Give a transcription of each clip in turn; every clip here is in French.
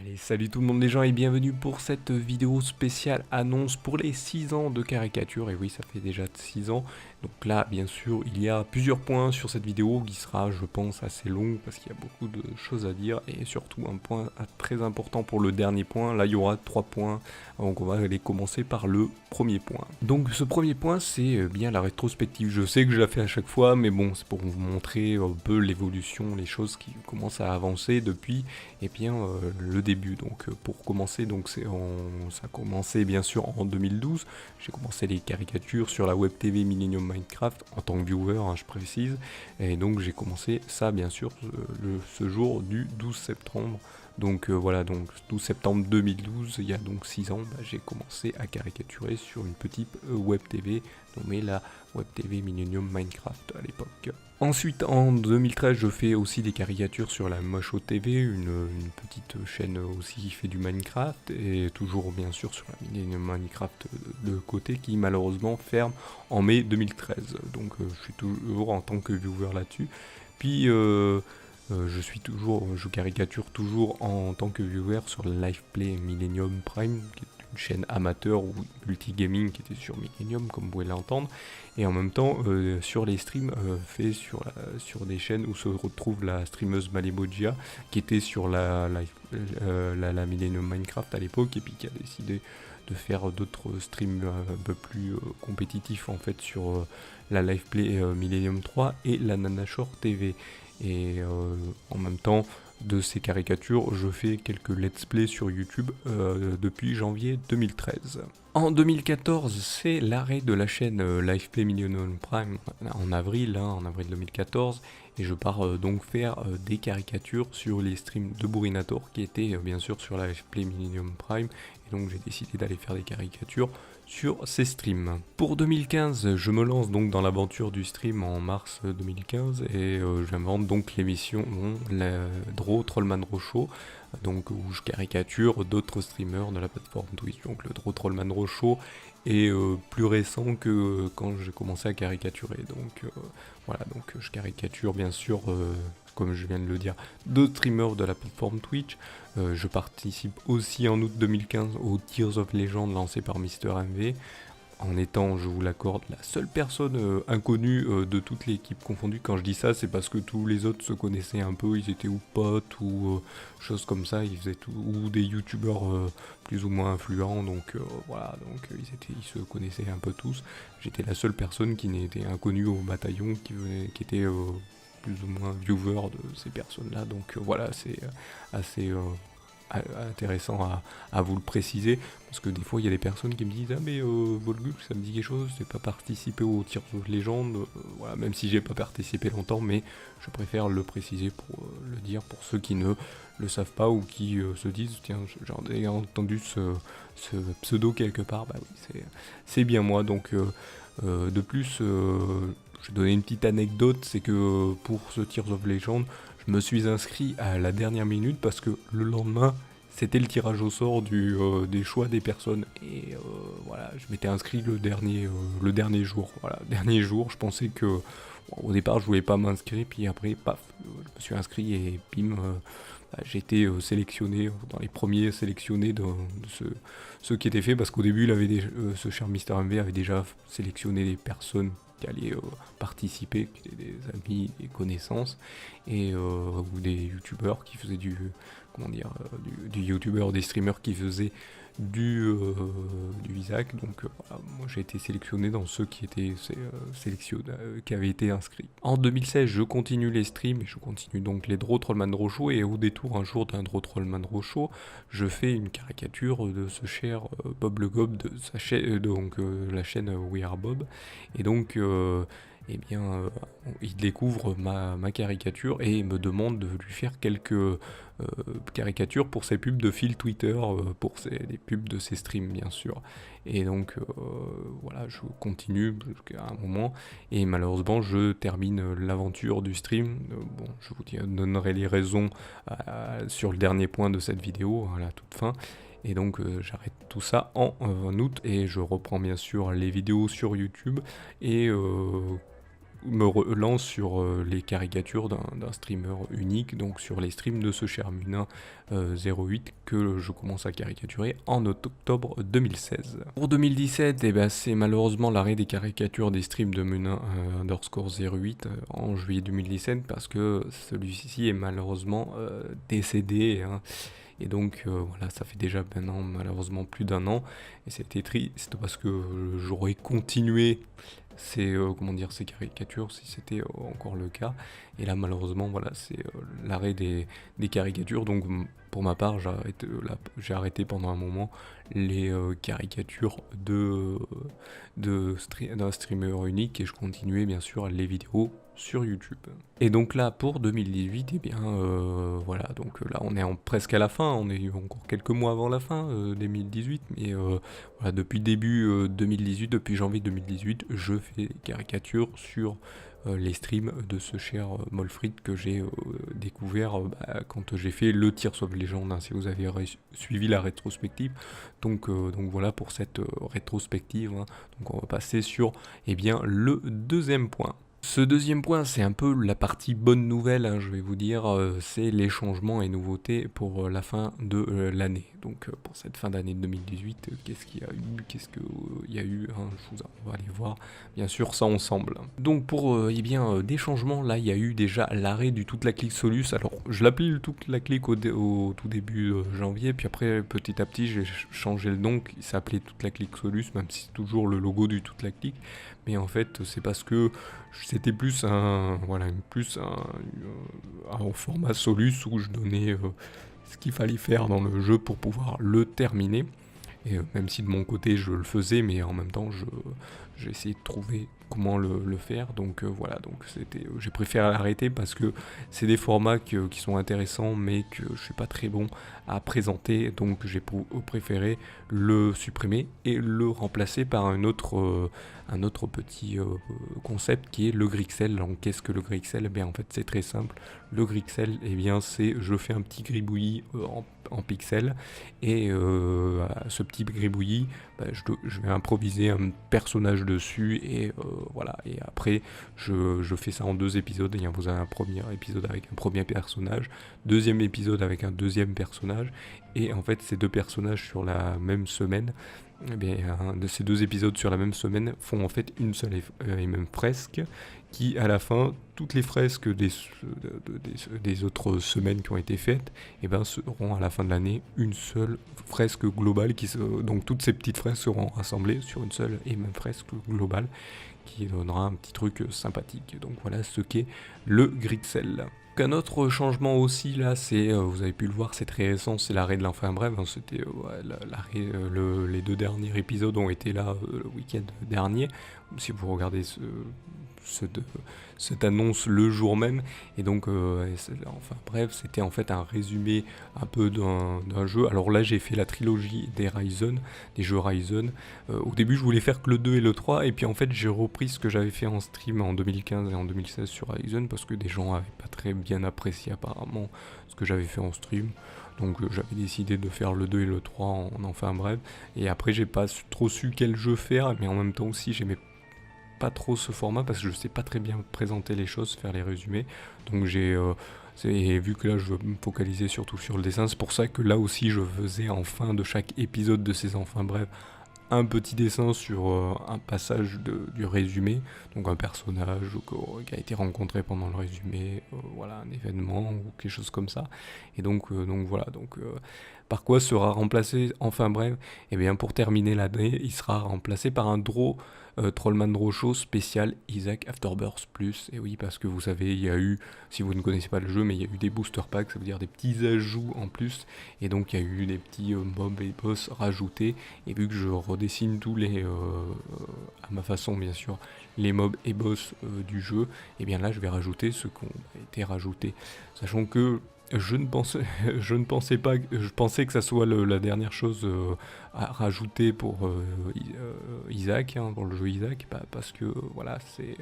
Allez, salut tout le monde les gens et bienvenue pour cette vidéo spéciale annonce pour les 6 ans de caricature. Et oui, ça fait déjà 6 ans. Donc là, bien sûr, il y a plusieurs points sur cette vidéo qui sera, je pense, assez longue parce qu'il y a beaucoup de choses à dire. Et surtout, un point très important pour le dernier point. Là, il y aura 3 points. Donc on va aller commencer par le premier point. Donc ce premier point, c'est bien la rétrospective. Je sais que je la fais à chaque fois, mais bon, c'est pour vous montrer un peu l'évolution, les choses qui commencent à avancer depuis le début. Donc pour commencer, donc ça a commencé bien sûr en 2012. J'ai commencé les caricatures sur la web TV Millennium Minecraft en tant que viewer, hein, je précise. Et donc j'ai commencé ça bien sûr ce jour du 12 septembre. Donc voilà, donc 12 septembre 2012, il y a donc 6 ans, j'ai commencé à caricaturer sur une petite web TV nommée la web TV Millennium Minecraft à l'époque. Ensuite, en 2013, je fais aussi des caricatures sur la Mocho TV, une petite chaîne aussi qui fait du Minecraft, et toujours bien sûr sur la Millennium Minecraft de côté, qui malheureusement ferme en mai 2013. Donc je suis toujours en tant que viewer là-dessus. Puis je caricature toujours en tant que viewer sur le Liveplay Millennium Prime, qui est une chaîne amateur ou multigaming qui était sur Millennium, comme vous pouvez l'entendre, et en même temps sur les streams faits sur des chaînes où se retrouve la streameuse Malebogia, qui était sur la Millennium Minecraft à l'époque, et puis qui a décidé de faire d'autres streams un peu plus compétitifs en fait sur la Liveplay Millennium 3 et la Nanashore TV. Et en même temps de ces caricatures, je fais quelques let's play sur YouTube depuis janvier 2013. En 2014, c'est l'arrêt de la chaîne Liveplay Millennium Prime en avril 2014, et je pars donc faire des caricatures sur les streams de Bourinator qui étaient bien sûr sur la Liveplay Millennium Prime, et donc j'ai décidé d'aller faire des caricatures sur ces streams. Pour 2015, je me lance donc dans l'aventure du stream en mars 2015 et j'invente donc l'émission Draw Trollman Draw Show, donc où je caricature d'autres streamers de la plateforme Twitch. Donc le Draw Trollman Draw Show est plus récent que quand j'ai commencé à caricaturer. Donc voilà, donc je caricature bien sûr comme je viens de le dire, d'autres streamers de la plateforme Twitch. Je participe aussi en août 2015 au Tears of Legend lancé par Mister MV, en étant, je vous l'accorde, la seule personne inconnue de toute l'équipe confondue. Quand je dis ça, c'est parce que tous les autres se connaissaient un peu, ils étaient ou potes ou choses comme ça, ils faisaient tout, ou des youtubeurs plus ou moins influents, donc voilà, donc ils se connaissaient un peu tous. J'étais la seule personne qui n'était inconnue au bataillon, qui était plus ou moins viewer de ces personnes-là, donc voilà, c'est assez intéressant à vous le préciser, parce que des fois il y a des personnes qui me disent ah mais Volgux ça me dit quelque chose, j'ai pas participé au Tears of Legend, voilà, même si j'ai pas participé longtemps, mais je préfère le préciser pour le dire pour ceux qui ne le savent pas ou qui se disent tiens j'en ai entendu ce pseudo quelque part, bah oui c'est bien moi. Donc de plus je vais donner une petite anecdote, c'est que pour ce Tears of Legend, je me suis inscrit à la dernière minute parce que le lendemain, c'était le tirage au sort des choix des personnes. Et voilà, je m'étais inscrit le dernier jour. Voilà, dernier jour, je pensais que au départ, je voulais pas m'inscrire, puis après, paf, je me suis inscrit et bim, j'ai été sélectionné dans les premiers sélectionnés de ceux qui étaient faits, parce qu'au début, ce cher Mister MV avait déjà sélectionné des personnes qui allaient participer, qui étaient des amis, des connaissances, et ou des youtubeurs qui faisaient du youtubeur, des streamers qui faisaient du Isaac. Donc voilà, moi j'ai été sélectionné dans ceux qui étaient qui avaient été inscrits. En 2016, je continue les streams et je continue donc les Draw Trollman Draw Show, et au détour un jour d'un Draw Trollman Draw Show, je fais une caricature de ce cher Bob le Gob de sa chaîne, la chaîne We Are Bob, et donc il découvre ma caricature et me demande de lui faire quelques caricatures pour ses pubs de fil Twitter, pour les pubs de ses streams bien sûr. Et donc voilà, je continue jusqu'à un moment, et malheureusement je termine l'aventure du stream. Bon, je vous donnerai les raisons sur le dernier point de cette vidéo, à la toute fin. Et donc j'arrête tout ça en août, et je reprends bien sûr les vidéos sur YouTube, et me relance sur les caricatures d'un streamer unique, donc sur les streams de ce cher Munin 08 que je commence à caricaturer en octobre 2016. Pour 2017, eh ben, c'est malheureusement l'arrêt des caricatures des streams de Munin underscore 08 en juillet 2017 parce que celui-ci est malheureusement décédé. Hein. Et donc voilà, ça fait déjà maintenant malheureusement plus d'un an. Et c'était triste parce que j'aurais continué ces caricatures si c'était encore le cas. Et là malheureusement voilà, c'est l'arrêt des caricatures. Donc pour ma part j'ai arrêté pendant un moment les caricatures d'un streamer unique et je continuais bien sûr les vidéos sur YouTube. Et donc là pour 2018, eh bien voilà, donc là on est presque à la fin, on est encore quelques mois avant la fin 2018, mais voilà, depuis début 2018, depuis janvier 2018, je fais des caricatures sur les streams de ce cher Molfrid que j'ai découvert quand j'ai fait le Tears of Legend, hein, si vous avez suivi la rétrospective. Donc voilà pour cette rétrospective. Hein. Donc on va passer sur bien, le deuxième point. Ce deuxième point, c'est un peu la partie bonne nouvelle, hein, je vais vous dire, c'est les changements et nouveautés pour la fin de l'année. Donc pour cette fin d'année 2018, qu'est-ce qu'il y a eu hein, on va aller voir bien sûr ça ensemble. Donc pour des changements, là il y a eu déjà l'arrêt du toute la clique Solus. Alors je l'appelais le toute la clique au tout début janvier, puis après petit à petit j'ai changé le nom, il s'appelait toute la clique Solus, même si c'est toujours le logo du toute la clique. Mais en fait c'est parce que c'était plus un format Solus où je donnais ce qu'il fallait faire dans le jeu pour pouvoir le terminer. Et même si de mon côté je le faisais, mais en même temps j'ai essayé de trouver comment le faire. Donc voilà, donc j'ai préféré l'arrêter parce que c'est des formats qui sont intéressants mais que je suis pas très bon à présenter. Donc j'ai préféré le supprimer et le remplacer par un autre petit concept qui est le Grixel. Donc qu'est-ce que le Grixel? En fait c'est très simple. Le Grixel, c'est je fais un petit gribouillis en pixels et ce petit gribouillis, je vais improviser un personnage dessus et voilà. Et après je fais ça en 2 épisodes. Et vous avez un premier épisode avec un premier personnage, deuxième épisode avec un deuxième personnage, et en fait ces 2 personnages sur la même semaine, de ces 2 épisodes sur la même semaine font en fait une seule et même fresque qui à la fin, toutes les fresques des autres semaines qui ont été faites seront à la fin de l'année une seule fresque globale donc toutes ces petites fresques seront rassemblées sur une seule et même fresque globale qui donnera un petit truc sympathique. Donc voilà ce qu'est le Grixel. Un autre changement aussi là, c'est, vous avez pu le voir, c'est très récent, c'est l'arrêt de l'enfin bref, hein, c'était l'arrêt, les 2 derniers épisodes ont été là le week-end dernier, si vous regardez cette annonce le jour même, et donc enfin bref, c'était en fait un résumé un peu d'un jeu. Alors là j'ai fait la trilogie des jeux Ryzen. Au début je voulais faire que le 2 et le 3, et puis en fait j'ai repris ce que j'avais fait en stream en 2015 et en 2016 sur Ryzen, parce que des gens avaient pas très bien apprécié apparemment ce que j'avais fait en stream. Donc j'avais décidé de faire le 2 et le 3 en enfin bref, et après j'ai pas trop su quel jeu faire, mais en même temps aussi j'aimais pas trop ce format parce que je sais pas très bien présenter les choses, faire les résumés. Donc vu que là je veux me focaliser surtout sur le dessin, c'est pour ça que là aussi je faisais en fin de chaque épisode de ces enfin bref un petit dessin sur un passage du résumé, donc un personnage qui a été rencontré pendant le résumé, voilà, un événement ou quelque chose comme ça. Et donc voilà, par quoi sera remplacé enfin bref? Pour terminer l'année, il sera remplacé par un Trollman Draw Show spécial Isaac Afterbirth Plus. Et oui, parce que vous savez, il y a eu, si vous ne connaissez pas le jeu, mais il y a eu des booster packs, ça veut dire des petits ajouts en plus, et donc il y a eu des petits mobs et boss rajoutés, et vu que je redessine tous à ma façon bien sûr, les mobs et boss du jeu, là je vais rajouter ce qui ont été rajoutés, sachant que je ne pensais pas, je pensais que ça soit la dernière chose à rajouter pour Isaac, hein, pour le jeu Isaac, parce que voilà, c'est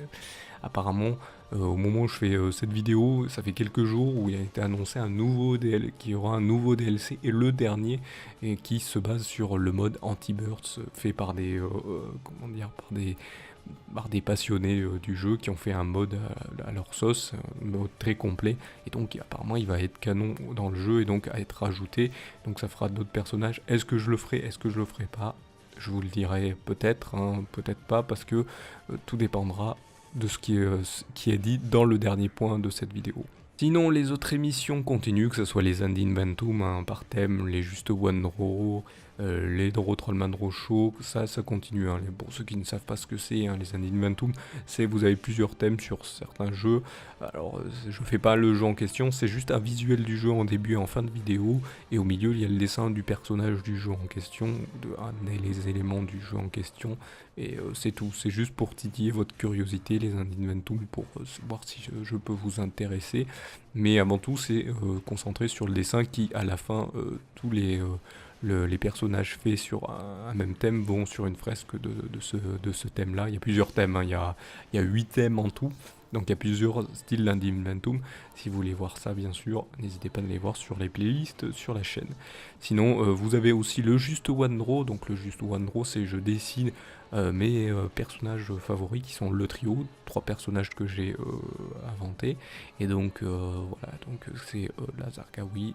apparemment au moment où je fais cette vidéo, ça fait quelques jours où il a été annoncé qu'il y aura un nouveau DLC, et le dernier, et qui se base sur le mode anti-burst fait par par des passionnés du jeu qui ont fait un mode à leur sauce, un mode très complet, et donc apparemment il va être canon dans le jeu et donc à être rajouté, donc ça fera d'autres personnages. Est-ce que je le ferai, est-ce que je le ferai pas? Je vous le dirai peut-être, hein, peut-être pas, parce que tout dépendra de qui est dit dans le dernier point de cette vidéo. Sinon, les autres émissions continuent, que ce soit les Indie Inventum hein, par thème, les Juste One Draw, les Draw Trollman Draw Show, ça continue. Hein. Pour ceux qui ne savent pas ce que c'est, hein, les Indie Inventum, c'est vous avez plusieurs thèmes sur certains jeux. Alors, je fais pas le jeu en question, c'est juste un visuel du jeu en début et en fin de vidéo, et au milieu il y a le dessin du personnage du jeu en question, les éléments du jeu en question, et c'est tout. C'est juste pour titiller votre curiosité, les Indie Inventum, pour voir si je peux vous intéresser. Mais avant tout, c'est concentré sur le dessin qui, à la fin, tous les personnages faits sur un même thème vont sur une fresque de ce thème-là. Il y a plusieurs thèmes, hein. Il y a 8 thèmes en tout. Donc il y a plusieurs styles d'Indie Inventum. Si vous voulez voir ça, bien sûr, n'hésitez pas à les voir sur les playlists sur la chaîne. Sinon, vous avez aussi le Juste One Draw. Donc le Juste One Draw, c'est je dessine mes personnages favoris qui sont le trio, 3 personnages que j'ai inventés. Et donc voilà, donc c'est Lazar Kawi,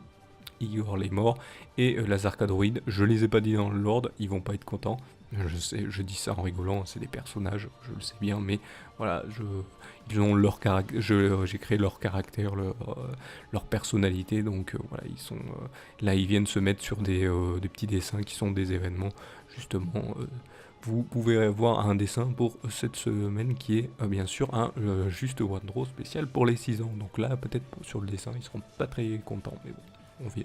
Igor les morts et Lazar Kadroid. Je les ai pas dit dans l'ordre, ils vont pas être contents. Je sais, je dis ça en rigolant, c'est des personnages, je le sais bien, mais voilà, ils ont leur caractère, j'ai créé leur caractère, leur personnalité, donc voilà, ils sont là, ils viennent se mettre sur des petits dessins qui sont des événements, justement. Vous pouvez voir un dessin pour cette semaine qui est bien sûr un juste One Draw spécial pour les 6 ans. Donc là, peut-être sur le dessin, ils seront pas très contents, mais bon.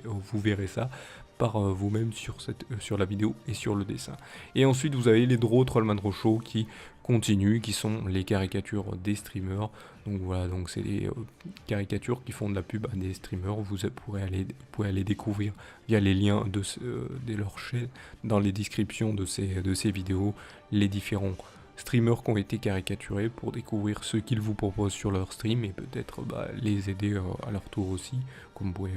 Vous verrez ça par vous-même sur la vidéo et sur le dessin. Et ensuite vous avez les Draw Trollman Draw Show qui continuent, qui sont les caricatures des streamers. Donc voilà, donc c'est des caricatures qui font de la pub à des streamers. Vous pourrez aller découvrir via les liens de leur chaîne dans les descriptions de ces vidéos les différents streamers qui ont été caricaturés pour découvrir ce qu'ils vous proposent sur leur stream et peut-être les aider à leur tour aussi, comme vous pouvez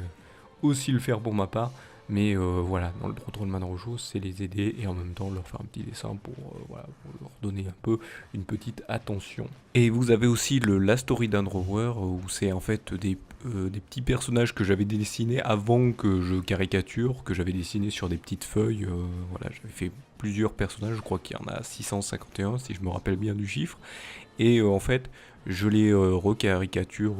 aussi le faire pour ma part, mais voilà, dans le Trollman Draw Show, c'est les aider et en même temps leur faire un petit dessin pour leur donner un peu une petite attention. Et vous avez aussi La Story d'un Drawer où c'est en fait des petits personnages que j'avais dessinés avant que je caricature, que j'avais dessinés sur des petites feuilles. Voilà, j'avais fait plusieurs personnages, je crois qu'il y en a 651 si je me rappelle bien du chiffre. Et en fait, je les recaricature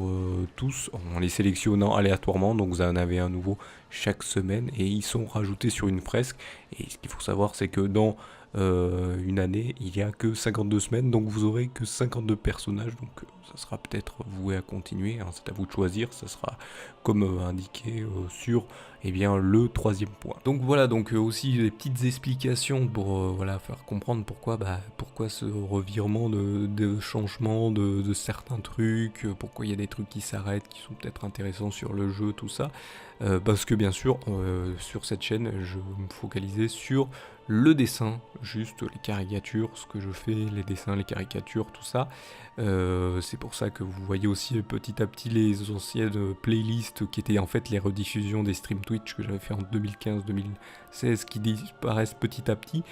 tous en les sélectionnant aléatoirement, donc vous en avez un nouveau chaque semaine et ils sont rajoutés sur une fresque. Et ce qu'il faut savoir, c'est que dans une année, il n'y a que 52 semaines, donc vous aurez que 52 personnages, donc ça sera peut-être voué à continuer, hein, c'est à vous de choisir, ça sera comme indiqué sur bien, le 3e point. Donc voilà, donc aussi des petites explications pour voilà, faire comprendre pourquoi ce revirement de changement de certains trucs, pourquoi il y a des trucs qui s'arrêtent, qui sont peut-être intéressants sur le jeu, tout ça. Parce que bien sûr, sur cette chaîne, je me focalisais sur le dessin, juste les caricatures, ce que je fais, les dessins, les caricatures, tout ça. C'est pour ça que vous voyez aussi petit à petit les anciennes playlists qui étaient en fait les rediffusions des streams Twitch que j'avais fait en 2015-2016 qui disparaissent petit à petit,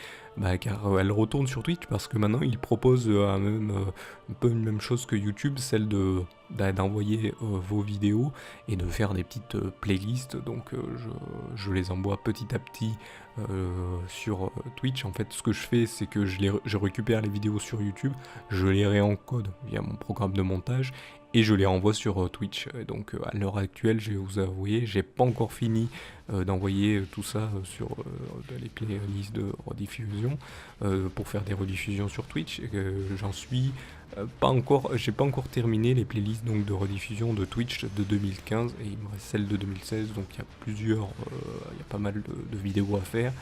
car elles retournent sur Twitch parce que maintenant ils proposent un peu une même chose que YouTube, celle d'envoyer vos vidéos et de faire des petites playlists. Donc je les envoie petit à petit sur Twitch. En fait, ce que je fais, c'est que je récupère les vidéos sur YouTube, je les réencode via mon programme de montage et je les renvoie sur Twitch. Et donc à l'heure actuelle, je vais vous avouer, j'ai pas encore fini d'envoyer tout ça sur les playlists de rediffusion pour faire des rediffusions sur Twitch. J'en suis pas encore, j'ai pas encore terminé les playlists donc de rediffusion de Twitch de 2015 et il me reste celle de 2016, donc il y a plusieurs, il y a pas mal de vidéos à faire.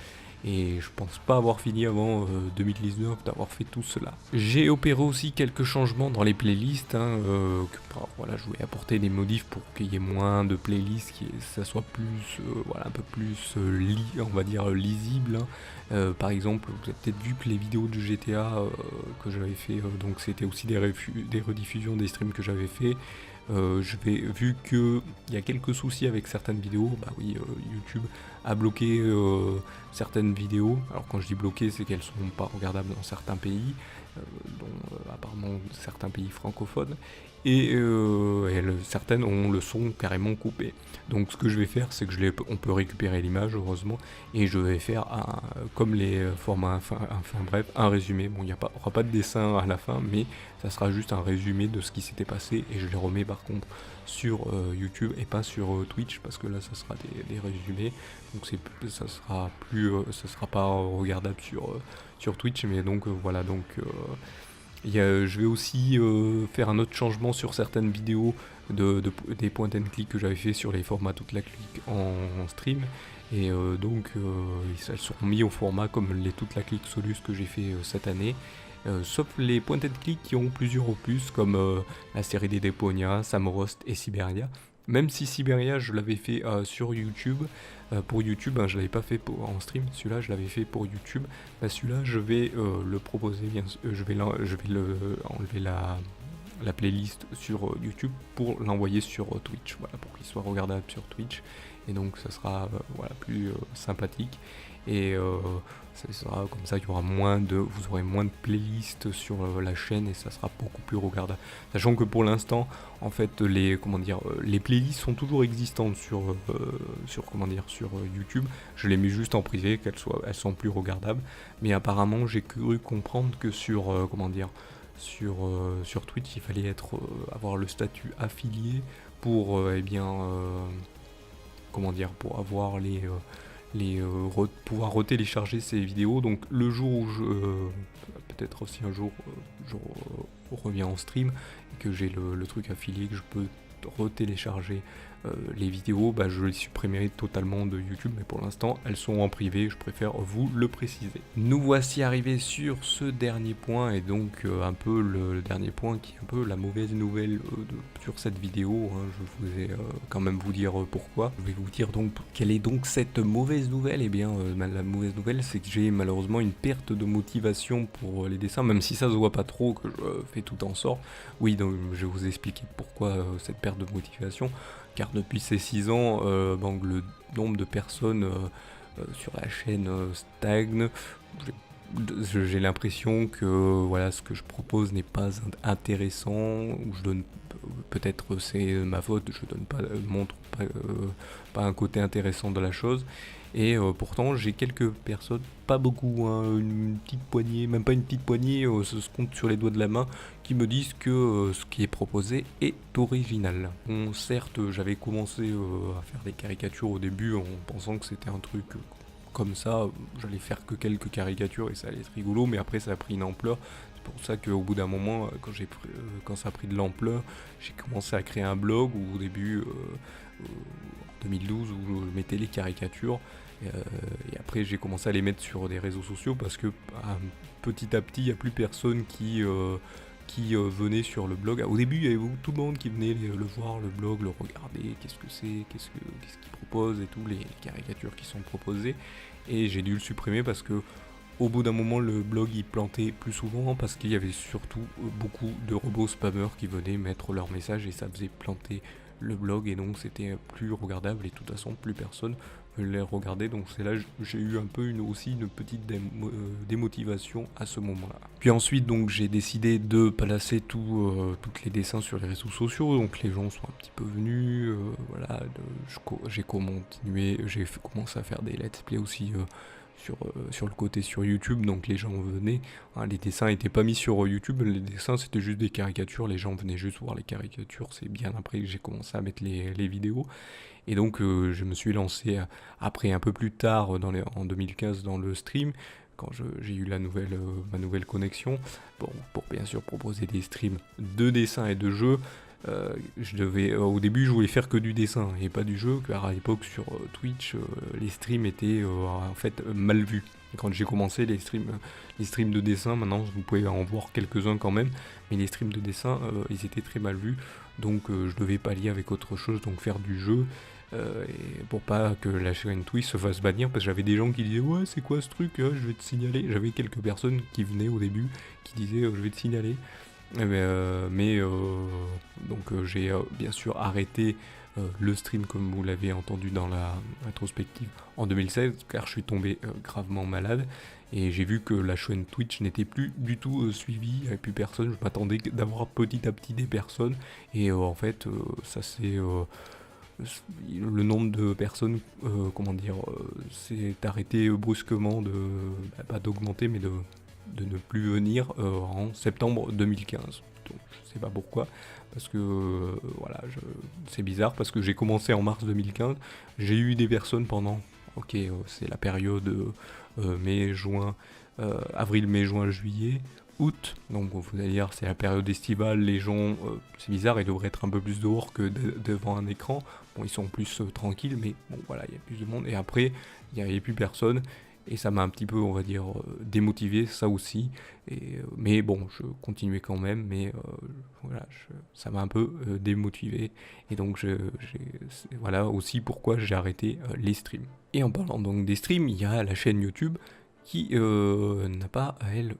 Et je pense pas avoir fini avant 2019 d'avoir fait tout cela. J'ai opéré aussi quelques changements dans les playlists, hein, voilà, je voulais apporter des modifs pour qu'il y ait moins de playlists, que ça soit plus, voilà, un peu plus on va dire lisible. Hein. Par exemple, vous avez peut-être vu que les vidéos de GTA que j'avais fait, donc c'était aussi des rediffusions des streams que j'avais fait. Vu qu'il y a quelques soucis avec certaines vidéos, YouTube a bloqué certaines vidéos. Alors quand je dis bloqué, c'est qu'elles sont pas regardables dans certains pays. dont apparemment certains pays francophones, et certaines ont le son carrément coupé. Donc ce que je vais faire, c'est que on peut récupérer l'image, heureusement, et je vais faire comme les formats enfin bref, un résumé. Bon, il n'y aura pas de dessin à la fin, mais ça sera juste un résumé de ce qui s'était passé, et je les remets par contre sur YouTube et pas sur Twitch, parce que là ça sera des résumés, donc ça sera pas regardable sur Twitch, mais donc voilà, donc je vais aussi faire un autre changement sur certaines vidéos des point and click que j'avais fait sur les formats toute la clique en stream. Et donc elles seront mis au format comme les toute la clique Solus que j'ai fait cette année. Sauf les point and click qui ont plusieurs opus comme la série des Deponia, Samorost et Siberia. Même si Siberia je l'avais fait sur YouTube, pour YouTube, je l'avais pas fait en stream, celui-là je l'avais fait pour YouTube. Celui-là je vais le proposer, je vais enlever la playlist sur YouTube pour l'envoyer sur Twitch, voilà, pour qu'il soit regardable sur Twitch. Et donc ça sera voilà, plus sympathique. Et ça sera comme ça, vous aurez moins de playlists sur la chaîne et ça sera beaucoup plus regardable. Sachant que pour l'instant, en fait, les playlists sont toujours existantes sur YouTube. Je les mets juste en privé, elles sont plus regardables. Mais apparemment, j'ai cru comprendre que sur Twitch, il fallait avoir le statut affilié pour pour avoir pouvoir retélécharger ces vidéos. Donc le jour où peut-être aussi un jour je reviens en stream et que j'ai le truc affilié, que je peux retélécharger les vidéos, je les supprimerai totalement de YouTube, mais pour l'instant elles sont en privé, je préfère vous le préciser. Nous voici arrivés sur ce dernier point, et donc un peu le dernier point qui est un peu la mauvaise nouvelle sur cette vidéo, je vous ai quand même vous dire pourquoi. Je vais vous dire donc quelle est donc cette mauvaise nouvelle. Et bien la mauvaise nouvelle, c'est que j'ai malheureusement une perte de motivation pour les dessins, même si ça se voit pas trop que je fais tout en sorte. Oui, donc je vais vous expliquer pourquoi cette perte de motivation. Car depuis ces 6 ans, le nombre de personnes sur la chaîne stagne. J'ai l'impression que voilà, ce que je propose n'est pas intéressant, ou je donne, peut-être c'est ma faute, je donne pas, montre pas un côté intéressant de la chose. Et pourtant j'ai quelques personnes, pas beaucoup, une petite poignée, même pas une petite poignée, ça se compte sur les doigts de la main, qui me disent que ce qui est proposé est original. Bon, certes, j'avais commencé à faire des caricatures au début en pensant que c'était un truc comme ça, j'allais faire que quelques caricatures et ça allait être rigolo, mais après ça a pris une ampleur. C'est pour ça qu'au bout d'un moment, quand ça a pris de l'ampleur, j'ai commencé à créer un blog où au début, en 2012, où je mettais les caricatures. Et après j'ai commencé à les mettre sur des réseaux sociaux parce que petit à petit il n'y a plus personne qui venait sur le blog. Au début il y avait tout le monde qui venait le voir, le blog, le regarder, qu'est-ce que c'est, qu'est-ce qu'il propose et tout, les caricatures qui sont proposées. Et j'ai dû le supprimer parce que au bout d'un moment le blog il plantait plus souvent, parce qu'il y avait surtout beaucoup de robots spammers qui venaient mettre leurs messages et ça faisait planter le blog, et donc c'était plus regardable et de toute façon plus personne les regarder. Donc c'est là j'ai eu un peu une petite démotivation à ce moment-là. Puis ensuite donc j'ai décidé de placer tous les dessins sur les réseaux sociaux, donc les gens sont un petit peu venus, voilà, j'ai commencé à faire des let's play aussi sur le côté sur YouTube, donc les gens venaient, les dessins n'étaient pas mis sur YouTube, les dessins c'était juste des caricatures, les gens venaient juste voir les caricatures, c'est bien après que j'ai commencé à mettre les vidéos. Et donc je me suis lancé après un peu plus tard en 2015 dans le stream, quand j'ai eu ma nouvelle connexion, pour bien sûr proposer des streams de dessins et de jeux. Au début je voulais faire que du dessin et pas du jeu, car à l'époque sur Twitch les streams étaient en fait mal vus. Et quand j'ai commencé les streams de dessin, maintenant vous pouvez en voir quelques-uns quand même, mais les streams de dessin ils étaient très mal vus, donc je devais pallier avec autre chose, donc faire du jeu. Et pour pas que la chaîne Twitch se fasse bannir, parce que j'avais des gens qui disaient ouais c'est quoi ce truc, je vais te signaler. J'avais quelques personnes qui venaient au début qui disaient je vais te signaler. Donc j'ai bien sûr arrêté le stream comme vous l'avez entendu dans la rétrospective en 2016, car je suis tombé gravement malade. Et j'ai vu que la chaîne Twitch n'était plus du tout suivie, il n'y avait plus personne. Je m'attendais d'avoir petit à petit des personnes. Et en fait, ça c'est le nombre de personnes, s'est arrêté brusquement pas d'augmenter, mais de ne plus venir en septembre 2015. Donc je sais pas pourquoi, parce que voilà, c'est bizarre, parce que j'ai commencé en mars 2015, j'ai eu des personnes pendant, c'est la période mai, juin, avril, mai, juin, juillet, août, donc vous allez dire c'est la période estivale, les gens, c'est bizarre, ils devraient être un peu plus dehors que devant un écran, bon ils sont plus tranquilles, mais bon voilà, il y a plus de monde, et après il n'y avait plus personne, et ça m'a un petit peu, on va dire, démotivé, ça aussi, mais bon, je continuais quand même, mais voilà, ça m'a un peu démotivé, et donc voilà aussi pourquoi j'ai arrêté les streams. Et en parlant donc des streams, il y a la chaîne YouTube qui n'a pas, elle,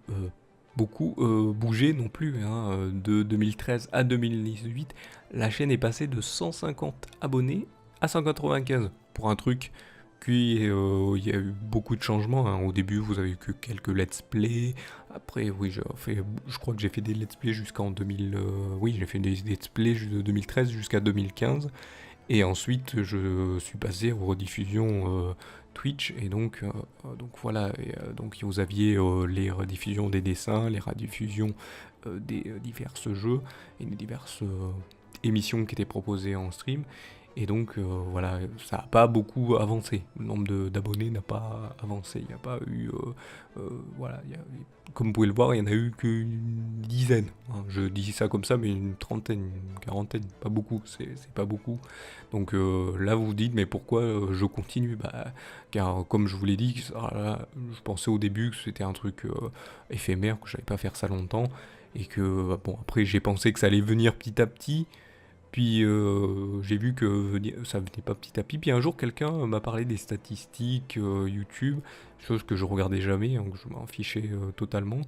beaucoup bougé non plus, hein. De 2013 à 2018, la chaîne est passée de 150 abonnés à 195 pour un truc puis il y a eu beaucoup de changements, hein. Au début, vous avez eu que quelques let's play. Après, oui, je crois que j'ai fait des let's play jusqu'en 2000. Oui, j'ai fait des let's play de 2013 jusqu'à 2015. Et ensuite, je suis passé aux rediffusions Twitch. Et donc voilà. Et, donc vous aviez les rediffusions des dessins, les rediffusions des divers jeux et des diverses émissions qui étaient proposées en stream. Et donc voilà, ça n'a pas beaucoup avancé. Le nombre d'abonnés n'a pas avancé. Il n'y a pas eu. Voilà, comme vous pouvez le voir, il n'y en a eu qu'une dizaine, hein. Je dis ça comme ça, mais une trentaine, une quarantaine, pas beaucoup, c'est pas beaucoup. Donc là, vous vous dites, mais pourquoi je continue? Car comme je vous l'ai dit, là, je pensais au début que c'était un truc éphémère, que je n'allais pas faire ça longtemps. Et que, bon, après, j'ai pensé que ça allait venir petit à petit. Puis j'ai vu que ça venait pas petit à petit. Puis un jour, quelqu'un m'a parlé des statistiques YouTube, chose que je regardais jamais, hein, que je m'en fichais totalement.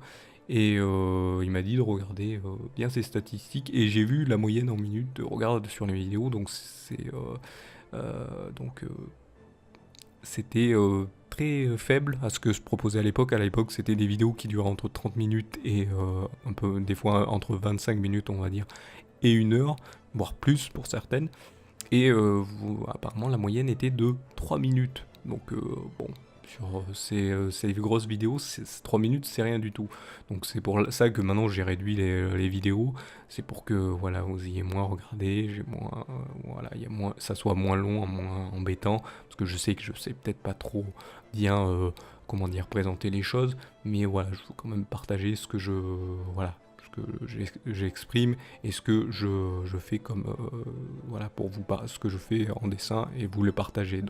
Et il m'a dit de regarder bien ces statistiques. Et j'ai vu la moyenne en minutes de regard sur les vidéos. Donc c'était très faible à ce que je proposais à l'époque. À l'époque, c'était des vidéos qui duraient entre 30 minutes et un peu, des fois entre 25 minutes, on va dire, et 1 heure, voire plus pour certaines. Et apparemment, la moyenne était de 3 minutes. Donc, bon, sur ces grosses vidéos, 3 minutes, c'est rien du tout. Donc, c'est pour ça que maintenant j'ai réduit les vidéos. C'est pour que voilà, vous ayez moins regardé, voilà, ça soit moins long, moins embêtant. Parce que je sais que je sais peut-être pas trop bien, comment dire, présenter les choses. Mais voilà, je veux quand même partager ce que voilà, que j'exprime et ce que je fais comme voilà, pour vous, ce que je fais en dessin, et vous le partagez.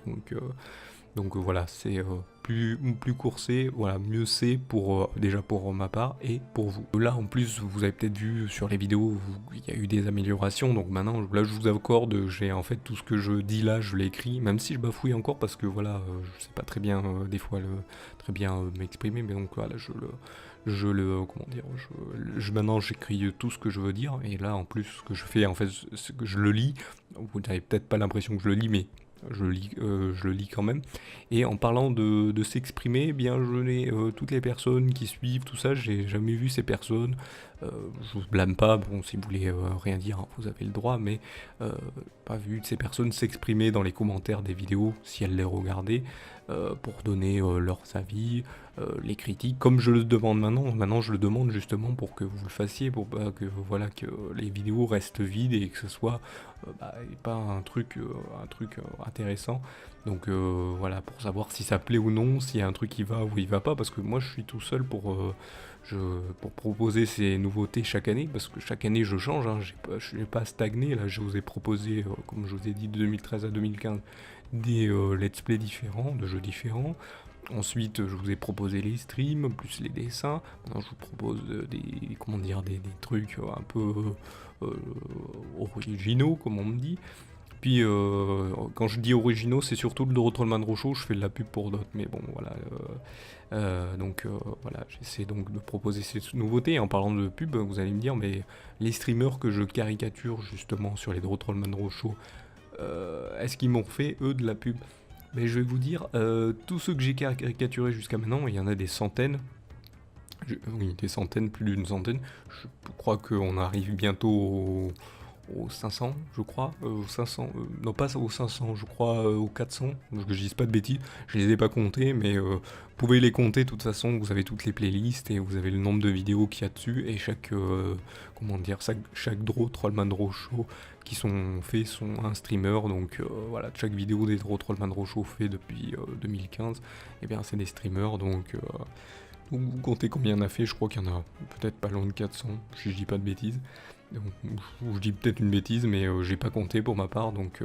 Donc voilà, c'est plus coursé, voilà, mieux c'est pour déjà pour ma part et pour vous. Là en plus, vous avez peut-être vu sur les vidéos, il y a eu des améliorations, donc maintenant là je vous accorde, j'ai en fait tout ce que je dis là, je l'ai écrit, même si je bafouille encore parce que voilà, je sais pas très bien des fois très bien m'exprimer, mais donc voilà, comment dire, maintenant j'écris tout ce que je veux dire, et là en plus ce que je fais en fait, c'est que je le lis. Vous n'avez peut-être pas l'impression que je le lis, mais je le lis quand même. Et en parlant de s'exprimer, eh bien je n'ai toutes les personnes qui suivent tout ça, j'ai jamais vu ces personnes. Je vous blâme pas, bon, si vous voulez rien dire, hein, vous avez le droit, mais pas vu de ces personnes s'exprimer dans les commentaires des vidéos si elles les regardaient, pour donner leurs avis, les critiques, comme je le demande maintenant. Maintenant je le demande justement pour que vous le fassiez, pour pas que voilà, que les vidéos restent vides et que ce soit pas un truc intéressant. Donc voilà, pour savoir si ça plaît ou non, s'il y a un truc qui va ou il va pas, parce que moi je suis tout seul pour proposer ces nouveautés chaque année, parce que chaque année je change, hein, je n'ai pas stagné. Là je vous ai proposé, comme je vous ai dit, de 2013 à 2015, des let's play différents, de jeux différents. Ensuite, je vous ai proposé les streams, plus les dessins. Maintenant, je vous propose des trucs un peu originaux, comme on me dit. Puis, quand je dis originaux, c'est surtout le Trollman Rochaud, je fais de la pub pour d'autres, mais bon, voilà. Donc, voilà, j'essaie donc de proposer ces nouveautés. En parlant de pub, vous allez me dire, mais les streamers que je caricature justement sur les Trollman Rochaud, est-ce qu'ils m'ont fait eux de la pub? Mais je vais vous dire, tous ceux que j'ai caricaturés jusqu'à maintenant, il y en a des centaines. Oui, des centaines, plus d'une centaine. Je crois qu'on arrive bientôt aux 500, je crois. Aux 500, non pas aux 500, je crois aux 400. Donc, je dise pas de bêtises, je les ai pas comptés, mais vous pouvez les compter de toute façon. Vous avez toutes les playlists et vous avez le nombre de vidéos qu'il y a dessus. Et comment dire, chaque draw, Trollman Draw Show qui sont faits sont un streamer. Donc voilà, chaque vidéo des draw Trollman Draw Show fait depuis 2015, et bien c'est des streamers. Donc vous comptez combien il y en a fait, je crois qu'il y en a peut-être pas loin de 400, si je dis pas de bêtises. Je dis peut-être une bêtise, mais j'ai pas compté pour ma part, donc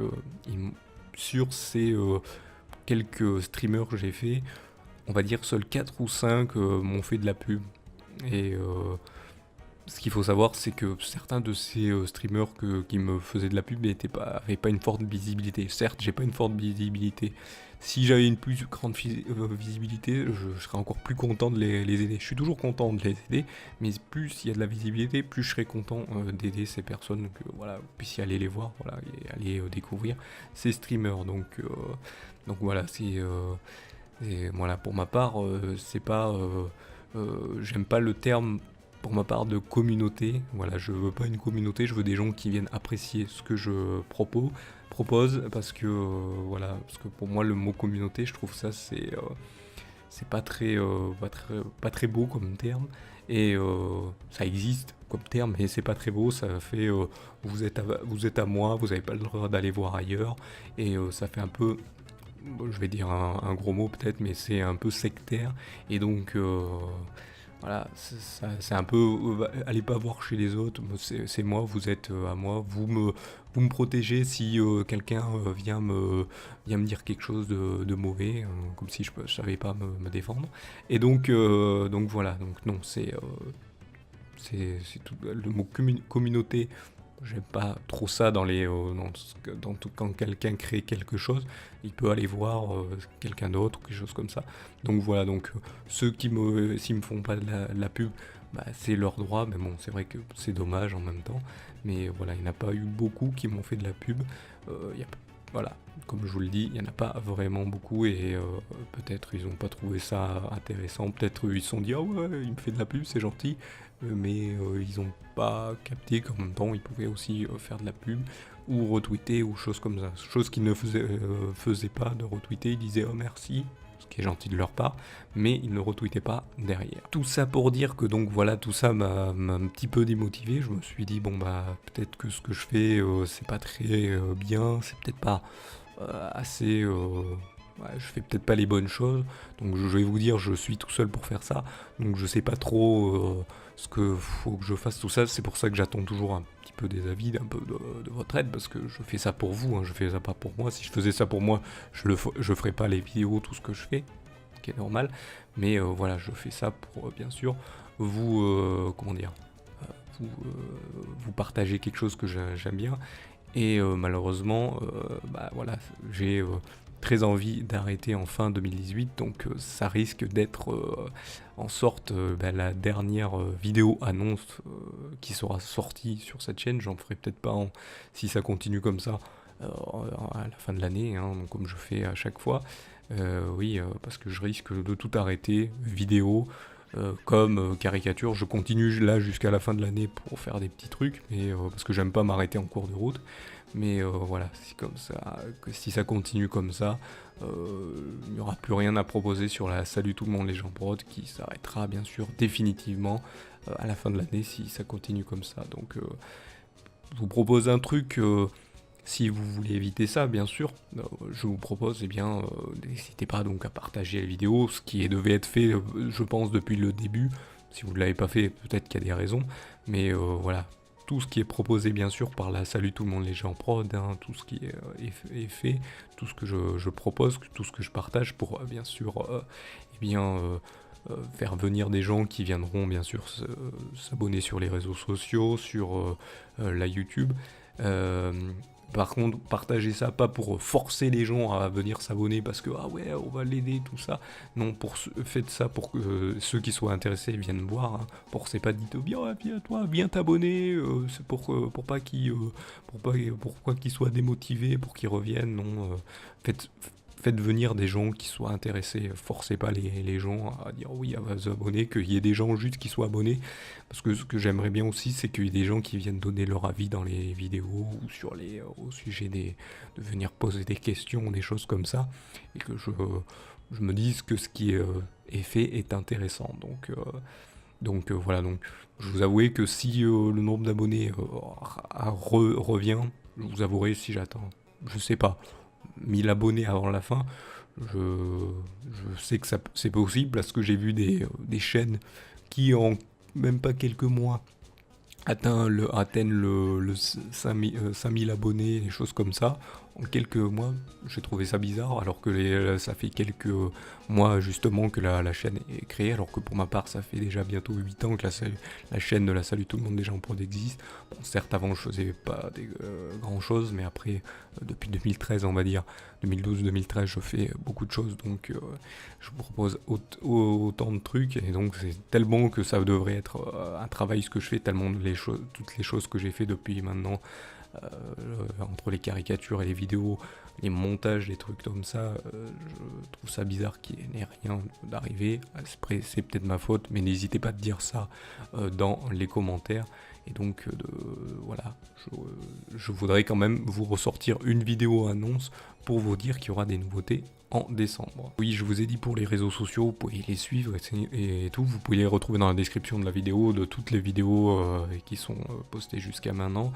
sur ces quelques streamers que j'ai fait, on va dire seuls 4 ou 5 m'ont fait de la pub. Et ce qu'il faut savoir, c'est que certains de ces streamers qui me faisaient de la pub avaient pas une forte visibilité. Certes, j'ai pas une forte visibilité. Si j'avais une plus grande visibilité, je serais encore plus content de les aider. Je suis toujours content de les aider, mais plus il y a de la visibilité, plus je serais content d'aider ces personnes, que voilà, vous puissiez aller les voir, voilà, et aller découvrir ces streamers. Donc voilà, voilà, pour ma part, c'est pas, j'aime pas le terme pour ma part de communauté. Voilà, je veux pas une communauté, je veux des gens qui viennent apprécier ce que je propose, parce que voilà, parce que pour moi le mot communauté, je trouve ça c'est pas très beau comme terme, et ça existe comme terme, mais c'est pas très beau. Ça fait vous êtes à moi, vous avez pas le droit d'aller voir ailleurs, et ça fait un peu, bon, je vais dire un gros mot peut-être, mais c'est un peu sectaire. Et donc voilà, c'est un peu, allez pas voir chez les autres, c'est moi, vous êtes à moi, vous me protégez si quelqu'un vient me dire quelque chose de mauvais, comme si je savais pas me défendre. Et donc voilà, donc non, c'est tout le mot communauté. J'aime pas trop ça quand quelqu'un crée quelque chose, il peut aller voir quelqu'un d'autre, quelque chose comme ça. Donc voilà, donc ceux s'ils me font pas de la pub, bah, c'est leur droit, mais bon, c'est vrai que c'est dommage en même temps. Mais voilà, il n'y en a pas eu beaucoup qui m'ont fait de la pub. Voilà, comme je vous le dis, il n'y en a pas vraiment beaucoup, et peut-être ils n'ont pas trouvé ça intéressant, peut-être ils se sont dit ah ouais, il me fait de la pub, c'est gentil, mais ils n'ont pas capté qu'en même temps ils pouvaient aussi faire de la pub ou retweeter ou choses comme ça, chose qu'ils ne faisaient pas de retweeter. Ils disaient oh merci, ce qui est gentil de leur part, mais ils ne retweetaient pas derrière. Tout ça pour dire que donc voilà, tout ça m'a un petit peu démotivé. Je me suis dit bon bah peut-être que ce que je fais c'est pas très bien, c'est peut-être pas assez, ouais, je fais peut-être pas les bonnes choses. Donc je vais vous dire, je suis tout seul pour faire ça, donc je sais pas trop ce que faut que je fasse, tout ça. C'est pour ça que j'attends toujours un petit peu des avis, un peu de votre aide, parce que je fais ça pour vous, hein, je fais ça pas pour moi. Si je faisais ça pour moi, je ferais pas les vidéos, tout ce que je fais, qui est normal. Mais voilà, je fais ça pour bien sûr vous, comment dire, vous partager quelque chose que j'aime bien. Et malheureusement, bah voilà, j'ai très envie d'arrêter en fin 2018, donc ça risque d'être en sorte bah, la dernière vidéo annonce qui sera sortie sur cette chaîne. J'en ferai peut-être pas si ça continue comme ça à la fin de l'année, hein, donc comme je fais à chaque fois. Oui, parce que je risque de tout arrêter, vidéo, comme caricature. Je continue là jusqu'à la fin de l'année pour faire des petits trucs, mais parce que j'aime pas m'arrêter en cours de route. Mais voilà, c'est comme ça, que si ça continue comme ça, il n'y aura plus rien à proposer sur la Salut tout le monde les gens prod, qui s'arrêtera bien sûr définitivement à la fin de l'année si ça continue comme ça. Donc je vous propose un truc. Si vous voulez éviter ça, bien sûr, je vous propose, n'hésitez pas donc à partager la vidéo, ce qui devait être fait, je pense, depuis le début. Si vous ne l'avez pas fait, peut-être qu'il y a des raisons, mais voilà, tout ce qui est proposé, bien sûr, par la Salut tout le monde les gens prod, hein, tout ce qui est fait, tout ce que je propose, tout ce que je partage pour, bien sûr, faire venir des gens qui viendront, bien sûr, s'abonner sur les réseaux sociaux, sur la YouTube. Par contre, partagez ça pas pour forcer les gens à venir s'abonner parce que ah ouais, on va l'aider, tout ça. Non, faites ça pour que ceux qui soient intéressés viennent voir. Hein. Forcez pas, dites bien, viens toi, viens t'abonner. C'est pour pas pourquoi qu'ils soient démotivés, pour qu'ils reviennent. Non, faites venir des gens qui soient intéressés. Forcez pas les gens à dire oui, à s'abonner, qu'il y ait des gens juste qui soient abonnés. Parce que ce que j'aimerais bien aussi, c'est qu'il y ait des gens qui viennent donner leur avis dans les vidéos ou au sujet de venir poser des questions, des choses comme ça. Et que je me dise que ce qui est fait est intéressant. Donc voilà, donc je vous avouerai que si le nombre d'abonnés revient, je vous avouerai si j'attends, je sais pas, 1000 abonnés avant la fin, je sais que c'est possible parce que j'ai vu des chaînes qui en même pas quelques mois atteignent le 5000 abonnés, des choses comme ça. En quelques mois, j'ai trouvé ça bizarre, alors que ça fait quelques mois justement que la chaîne est créée, alors que pour ma part, ça fait déjà bientôt 8 ans que la chaîne de la Salut Tout le Monde des gens prod existe. Bon, certes, avant, je faisais pas grand chose, mais après, depuis 2013, on va dire, 2012-2013, je fais beaucoup de choses, donc je vous propose autant de trucs, et donc c'est tellement que ça devrait être un travail ce que je fais, tellement toutes les choses que j'ai fait depuis maintenant, entre les caricatures et les vidéos, les montages, les trucs comme ça, je trouve ça bizarre qu'il n'ait rien d'arrivé. C'est peut-être ma faute, mais n'hésitez pas à dire ça dans les commentaires. Et donc voilà, je voudrais quand même vous ressortir une vidéo annonce pour vous dire qu'il y aura des nouveautés en décembre. Oui, je vous ai dit pour les réseaux sociaux, vous pouvez les suivre et tout. Vous pouvez les retrouver dans la description de la vidéo, de toutes les vidéos qui sont postées jusqu'à maintenant.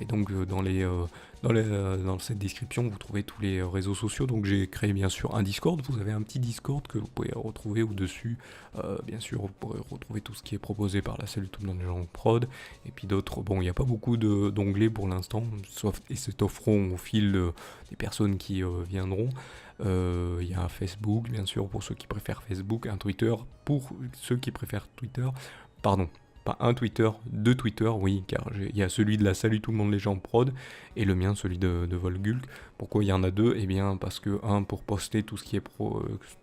Et donc dans cette description, vous trouvez tous les réseaux sociaux. Donc j'ai créé bien sûr un Discord. Vous avez un petit Discord que vous pouvez retrouver au-dessus. Bien sûr, vous pourrez retrouver tout ce qui est proposé par la Salut Tout le Monde des gens prod. Et puis d'autres, bon, il n'y a pas beaucoup d'onglets pour l'instant, et s'offront au fil des personnes qui viendront. Il y a un Facebook, bien sûr, pour ceux qui préfèrent Facebook, un Twitter, pour ceux qui préfèrent Twitter, pardon. Pas un Twitter, deux Twitter, oui, car il y a celui de la Salut Tout le Monde les gens prod et le mien, celui de Volgulk. Pourquoi il y en a deux? Eh bien, parce que un pour poster tout ce qui est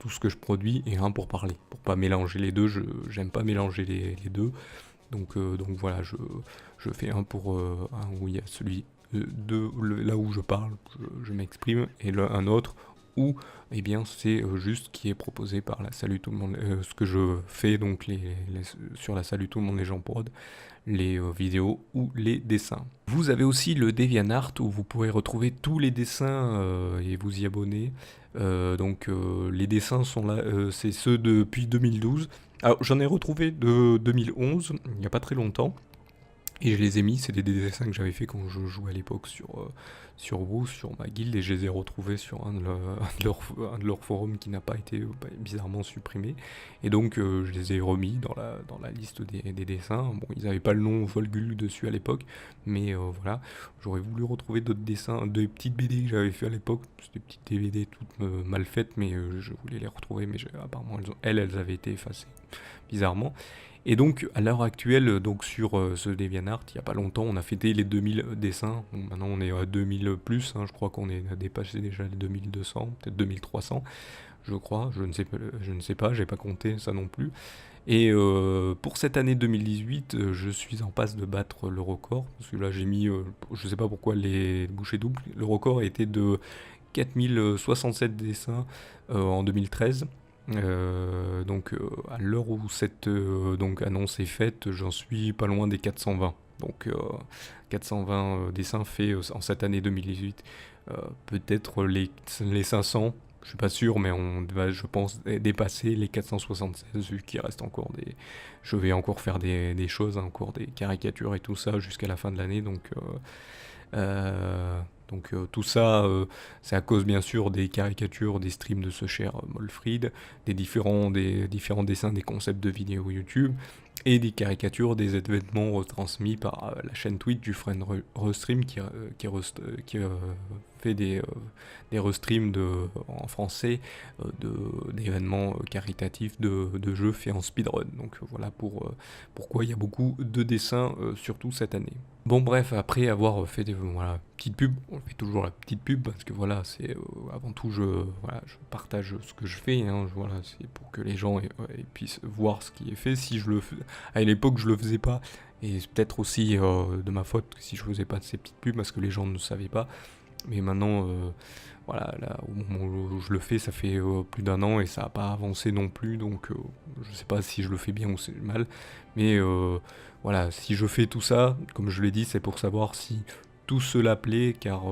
tout ce que je produis et un pour parler, pour pas mélanger les deux. J'aime pas mélanger les deux. Donc voilà, je fais un pour un où il y a celui là où je parle, je m'exprime, et un autre où eh bien c'est juste qui est proposé par la Salut Tout le Monde, ce que je fais donc sur la Salut Tout le Monde les gens prod, les vidéos ou les dessins. Vous avez aussi le DeviantArt où vous pourrez retrouver tous les dessins et vous y abonner. Les dessins sont là, c'est ceux depuis 2012. Alors j'en ai retrouvé de 2011, il n'y a pas très longtemps. Et je les ai mis, c'est des dessins que j'avais fait quand je jouais à l'époque sur WoW, sur ma guilde, et je les ai retrouvés sur un de leurs forums qui n'a pas été bizarrement supprimé. Et donc je les ai remis dans la liste des dessins. Bon, ils n'avaient pas le nom Volgul dessus à l'époque, mais voilà, j'aurais voulu retrouver d'autres dessins, des petites BD que j'avais fait à l'époque, c'était des petites DVD toutes mal faites, mais je voulais les retrouver, mais apparemment elles avaient été effacées, bizarrement. Et donc, à l'heure actuelle, donc sur ce DeviantArt, il n'y a pas longtemps, on a fêté les 2000 dessins. Donc maintenant, on est à 2000 plus. Hein, je crois qu'on a dépassé déjà les 2200, peut-être 2300, je crois. Je ne sais pas, j'ai pas compté ça non plus. Et pour cette année 2018, je suis en passe de battre le record. Parce que là, j'ai mis, je sais pas pourquoi les bouchées doubles. Le record a été de 4067 dessins en 2013. À l'heure où cette annonce est faite, j'en suis pas loin des 420. Donc 420 dessins faits en cette année 2018. Peut-être les 500, je suis pas sûr, mais on va, je pense, dépasser les 476 vu qu'il reste encore des... Je vais encore faire des choses, hein, encore des caricatures et tout ça jusqu'à la fin de l'année. Donc tout ça, c'est à cause bien sûr des caricatures, des streams de ce cher Molfrid, des différents dessins, des concepts de vidéos YouTube, et des caricatures des événements retransmis par la chaîne Twitch du friend Restream qui fait des restreams en français d'événements caritatifs de jeux faits en speedrun. Donc voilà pourquoi il y a beaucoup de dessins, surtout cette année. Bon bref, après avoir fait voilà, petite pub, on fait toujours la petite pub parce que voilà, c'est avant tout je partage ce que je fais, hein, voilà, c'est pour que les gens puissent voir ce qui est fait. Si je le fais, à l'époque je le faisais pas, et c'est peut-être aussi de ma faute si je faisais pas de ces petites pubs parce que les gens ne savaient pas. Mais maintenant, voilà, là, au moment où je le fais, ça fait plus d'un an et ça n'a pas avancé non plus, donc je sais pas si je le fais bien ou c'est mal. Mais voilà, si je fais tout ça, comme je l'ai dit, c'est pour savoir si tout cela plaît, car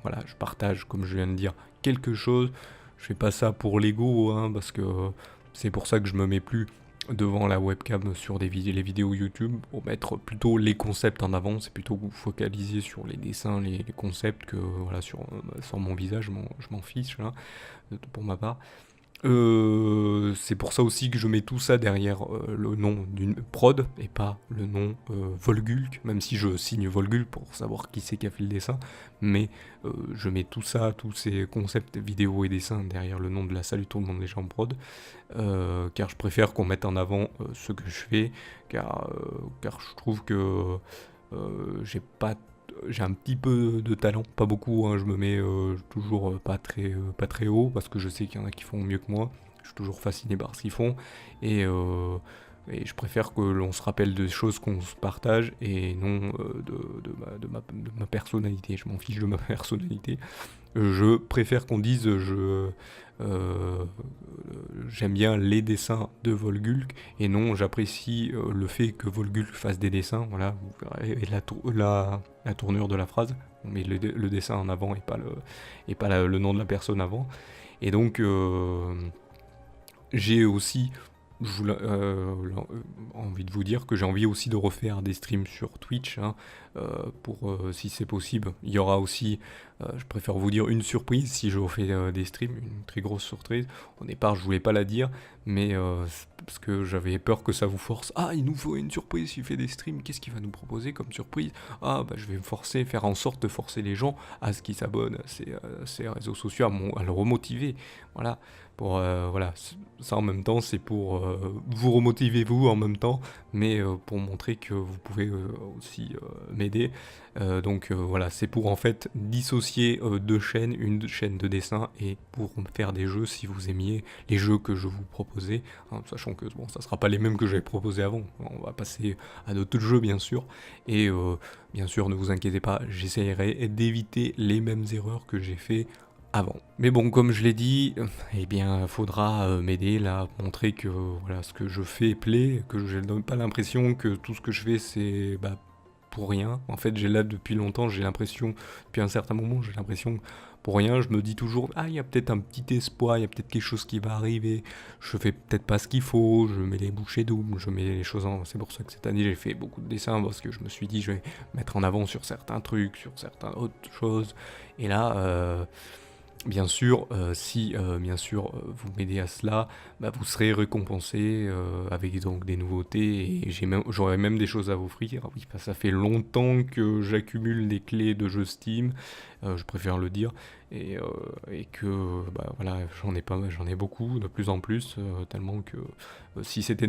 voilà, je partage, comme je viens de dire, quelque chose. Je fais pas ça pour l'ego, hein, parce que c'est pour ça que je me mets plus devant la webcam sur les vidéos YouTube, pour mettre plutôt les concepts en avant. C'est plutôt focaliser sur les dessins, les concepts, que voilà, sur mon visage, je m'en fiche là, pour ma part. C'est pour ça aussi que je mets tout ça derrière le nom d'une prod et pas le nom Volgulk, même si je signe Volgulk pour savoir qui c'est qui a fait le dessin, mais je mets tout ça, tous ces concepts vidéo et dessins derrière le nom de la Salut tout le monde déjà en prod, car je préfère qu'on mette en avant ce que je fais, car je trouve que j'ai un petit peu de talent, pas beaucoup, hein, je me mets toujours pas très haut, parce que je sais qu'il y en a qui font mieux que moi, je suis toujours fasciné par ce qu'ils font, et, et je préfère que l'on se rappelle des choses qu'on se partage, et non de ma personnalité, je m'en fiche de ma personnalité. Je préfère qu'on dise j'aime bien les dessins de Volgulk, et non j'apprécie le fait que Volgulk fasse des dessins, voilà, et la tournure de la phrase, on met le dessin en avant et pas le nom de la personne avant. Et donc j'ai aussi envie de vous dire que j'ai envie aussi de refaire des streams sur Twitch, hein, pour si c'est possible. Il y aura aussi, je préfère vous dire, une surprise si je refais des streams, une très grosse surprise. Au départ, je voulais pas la dire, mais parce que j'avais peur que ça vous force. Ah, il nous faut une surprise, il fait des streams, qu'est-ce qu'il va nous proposer comme surprise? Ah, bah je vais faire en sorte de forcer les gens à ce qu'ils s'abonnent à ces réseaux sociaux, à le remotiver. Voilà. Voilà, ça en même temps, c'est pour vous remotiver vous en même temps, mais pour montrer que vous pouvez aussi m'aider. Donc voilà, c'est pour en fait dissocier deux chaînes, une chaîne de dessin et pour faire des jeux si vous aimiez les jeux que je vous proposais, hein, sachant que bon, ça sera pas les mêmes que j'avais proposé avant, on va passer à d'autres jeux bien sûr, et bien sûr ne vous inquiétez pas, j'essayerai d'éviter les mêmes erreurs que j'ai fait avant. Mais bon, comme je l'ai dit, eh bien, faudra m'aider là, montrer que voilà, ce que je fais plaît, que je ne donne pas l'impression que tout ce que je fais c'est pour rien. En fait, j'ai là depuis longtemps, j'ai l'impression, depuis un certain moment, j'ai l'impression pour rien. Je me dis toujours, ah, il y a peut-être un petit espoir, il y a peut-être quelque chose qui va arriver. Je fais peut-être pas ce qu'il faut, je mets les bouchées doubles, je mets les choses en. C'est pour ça que cette année j'ai fait beaucoup de dessins parce que je me suis dit, je vais mettre en avant sur certains trucs, sur certaines autres choses. Et là, bien sûr, si bien sûr vous m'aidez à cela, vous serez récompensé avec donc des nouveautés, et j'aurai même des choses à vous offrir. Ah oui, ça fait longtemps que j'accumule des clés de jeux Steam, je préfère le dire, et que voilà, j'en ai beaucoup, de plus en plus, tellement que si c'était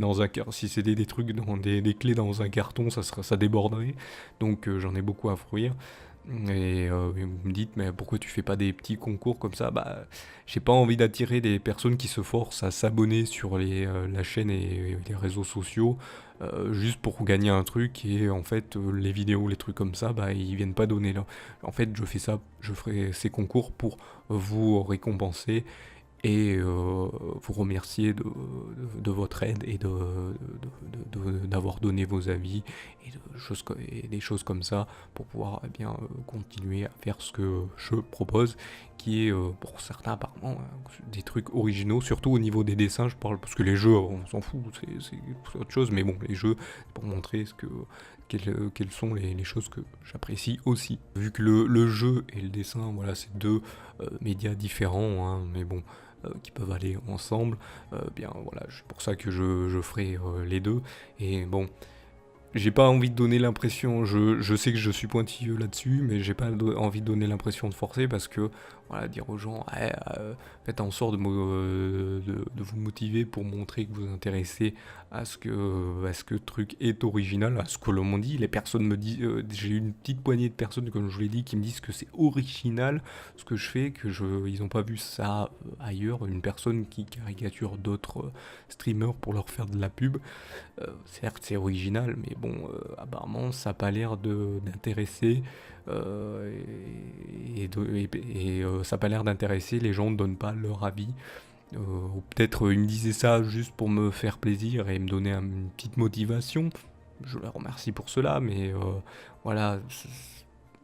si c'était des trucs des clés dans un carton, ça déborderait. Donc j'en ai beaucoup à offrir. Et vous me dites, mais pourquoi tu fais pas des petits concours comme ça? J'ai pas envie d'attirer des personnes qui se forcent à s'abonner sur la chaîne et les réseaux sociaux juste pour gagner un truc, et en fait les vidéos, les trucs comme ça, ils viennent pas donner là. En fait, je ferai ces concours pour vous récompenser et vous remercier de votre aide et d'avoir donné vos avis et des choses comme ça pour pouvoir continuer à faire ce que je propose, qui est pour certains apparemment des trucs originaux, surtout au niveau des dessins. Je parle parce que les jeux on s'en fout, c'est autre chose, mais bon, les jeux c'est pour montrer quelles sont les choses que j'apprécie aussi. Vu que le jeu et le dessin, voilà, c'est deux médias différents, hein, mais bon, qui peuvent aller ensemble, bien voilà, c'est pour ça que je ferai les deux. Et bon, j'ai pas envie de donner l'impression, je sais que je suis pointilleux là-dessus, mais j'ai pas envie de donner l'impression de forcer parce que, voilà, dire aux gens, ouais, faites en sorte de vous motiver pour montrer que vous vous intéressez à ce que le truc est original, à ce que l'on m'en dit. Les personnes me disent, j'ai eu une petite poignée de personnes, comme je vous l'ai dit, qui me disent que c'est original ce que je fais, ils ont pas vu ça ailleurs. Une personne qui caricature d'autres streamers pour leur faire de la pub. Certes, c'est original, mais bon, apparemment, ça n'a pas l'air d'intéresser. Ça n'a pas l'air d'intéresser. Les gens ne donnent pas leur avis. Ou peut-être ils me disaient ça juste pour me faire plaisir et me donner une petite motivation. Je les remercie pour cela, mais voilà,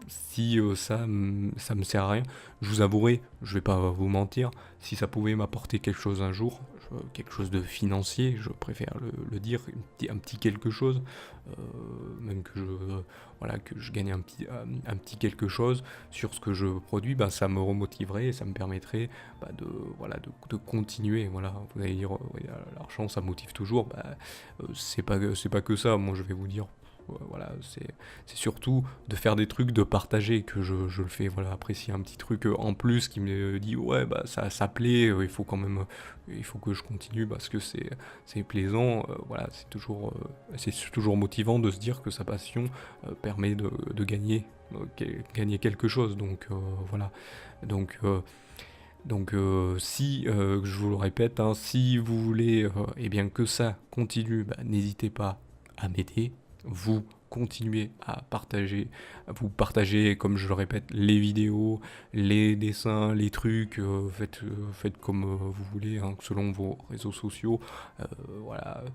si ça me sert à rien, je vous avouerai, je vais pas vous mentir, si ça pouvait m'apporter quelque chose un jour, quelque chose de financier, je préfère le dire, un petit quelque chose, même voilà, que je gagne un petit quelque chose sur ce que je produis, bah, ça me remotiverait et ça me permettrait bah, voilà, de continuer. Voilà. Vous allez dire, ouais, l'argent ça motive toujours, bah, c'est pas que ça, moi je vais vous dire. Voilà, c'est surtout de faire des trucs, de partager que je le fais. Voilà, après s'il y a un petit truc en plus qui me dit ouais bah ça plaît, il faut quand même il faut que je continue parce que c'est plaisant. Voilà, c'est toujours motivant de se dire que sa passion permet de gagner quelque chose. Donc voilà. Donc si, je vous le répète, hein, si vous voulez eh bien que ça continue, bah, n'hésitez pas à m'aider. Vous continuez vous partagez, comme je le répète, les vidéos, les dessins, les trucs, faites comme vous voulez, hein, selon vos réseaux sociaux. Voilà,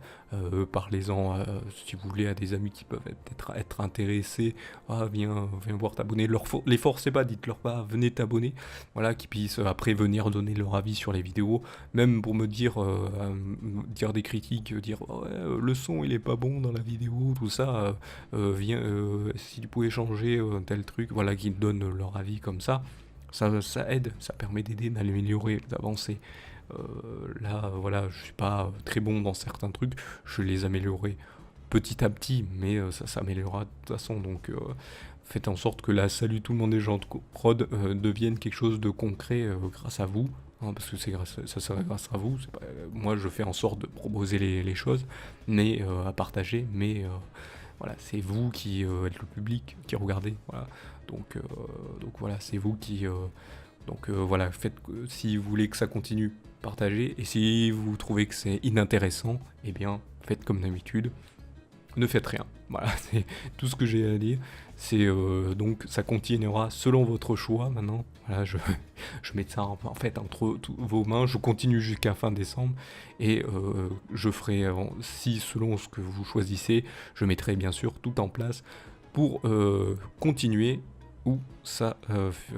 parlez-en si vous voulez à des amis qui peuvent être intéressés. Ah, viens voir t'abonner. Les forcez pas, dites-leur pas, venez t'abonner. Voilà, qu'ils puissent après venir donner leur avis sur les vidéos, même pour me dire des critiques, dire oh, ouais, le son il est pas bon dans la vidéo, tout ça. Si tu pouvais changer tel truc, voilà, qu'ils donnent leur avis comme ça aide, ça permet d'aider, d'améliorer, d'avancer. Là, voilà, je suis pas très bon dans certains trucs, je les améliorerai petit à petit, mais ça s'améliorera de toute façon, donc faites en sorte que la salut tout le monde des gens de prod devienne quelque chose de concret grâce à vous, hein, parce que ça serait grâce à vous, moi je fais en sorte de proposer les choses, mais à partager, mais voilà, c'est vous qui êtes le public qui regardez, voilà. Donc voilà, c'est vous qui voilà, si vous voulez que ça continue, partagez, et si vous trouvez que c'est inintéressant, eh bien faites comme d'habitude, ne faites rien. Voilà, c'est tout ce que j'ai à dire. C'est donc ça continuera selon votre choix maintenant. Voilà, je mets ça en fait entre vos mains. Je continue jusqu'à fin décembre et je ferai, si selon ce que vous choisissez, je mettrai bien sûr tout en place pour continuer où ça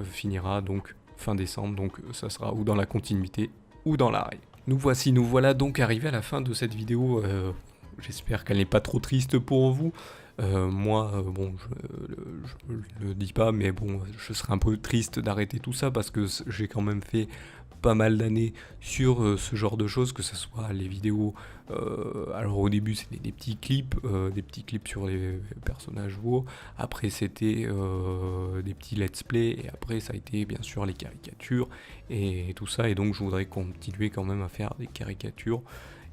finira donc fin décembre. Donc ça sera ou dans la continuité ou dans l'arrêt. Nous voilà donc arrivés à la fin de cette vidéo. J'espère qu'elle n'est pas trop triste pour vous. Moi, bon, je le dis pas, mais bon, je serais un peu triste d'arrêter tout ça parce que j'ai quand même fait pas mal d'années sur ce genre de choses, que ce soit les vidéos. Alors au début, c'était des petits clips sur les personnages WoW. Après, c'était des petits let's play, et après, ça a été bien sûr les caricatures et tout ça. Et donc, je voudrais continuer quand même à faire des caricatures.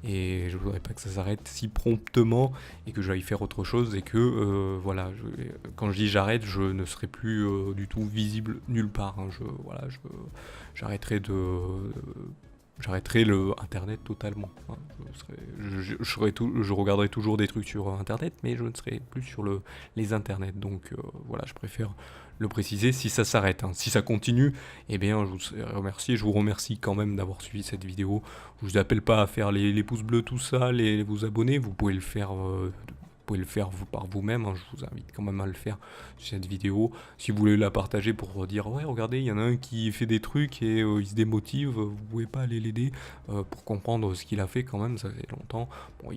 Et je voudrais pas que ça s'arrête si promptement et que j'aille faire autre chose et que voilà, quand je dis j'arrête, je ne serai plus du tout visible nulle part, hein. Voilà, j'arrêterai j'arrêterai le internet totalement, hein. Je regarderai toujours des trucs sur internet, mais je ne serai plus sur les internets. Donc voilà, je préfère le préciser. Si ça s'arrête, hein. Si ça continue, eh bien je vous remercie quand même d'avoir suivi cette vidéo. Je vous appelle pas à faire les pouces bleus, tout ça, vous abonner. Vous pouvez le faire par vous-même, hein. Je vous invite quand même à le faire sur cette vidéo. Si vous voulez la partager pour dire ouais, regardez, il y en a un qui fait des trucs et il se démotive, vous pouvez pas aller l'aider pour comprendre ce qu'il a fait quand même, ça fait longtemps. Bon,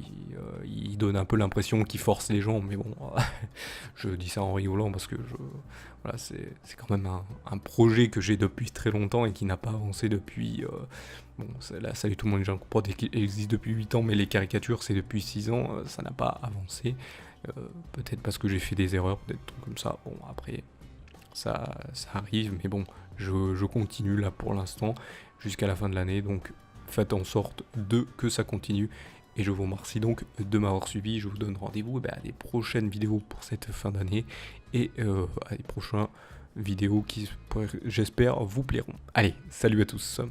il donne un peu l'impression qu'il force les gens, mais bon, je dis ça en rigolant parce que voilà, c'est quand même un projet que j'ai depuis très longtemps et qui n'a pas avancé depuis. Bon, là, salut tout le monde, les gens comprennent qu'il existe depuis 8 ans, mais les caricatures, c'est depuis 6 ans, ça n'a pas avancé. Peut-être parce que j'ai fait des erreurs, peut-être comme ça. Bon, après, ça arrive, mais bon, je continue là pour l'instant, jusqu'à la fin de l'année, donc faites en sorte que ça continue. Et je vous remercie donc de m'avoir suivi. Je vous donne rendez-vous à des prochaines vidéos pour cette fin d'année et à des prochaines vidéos qui, j'espère, vous plairont. Allez, salut à tous.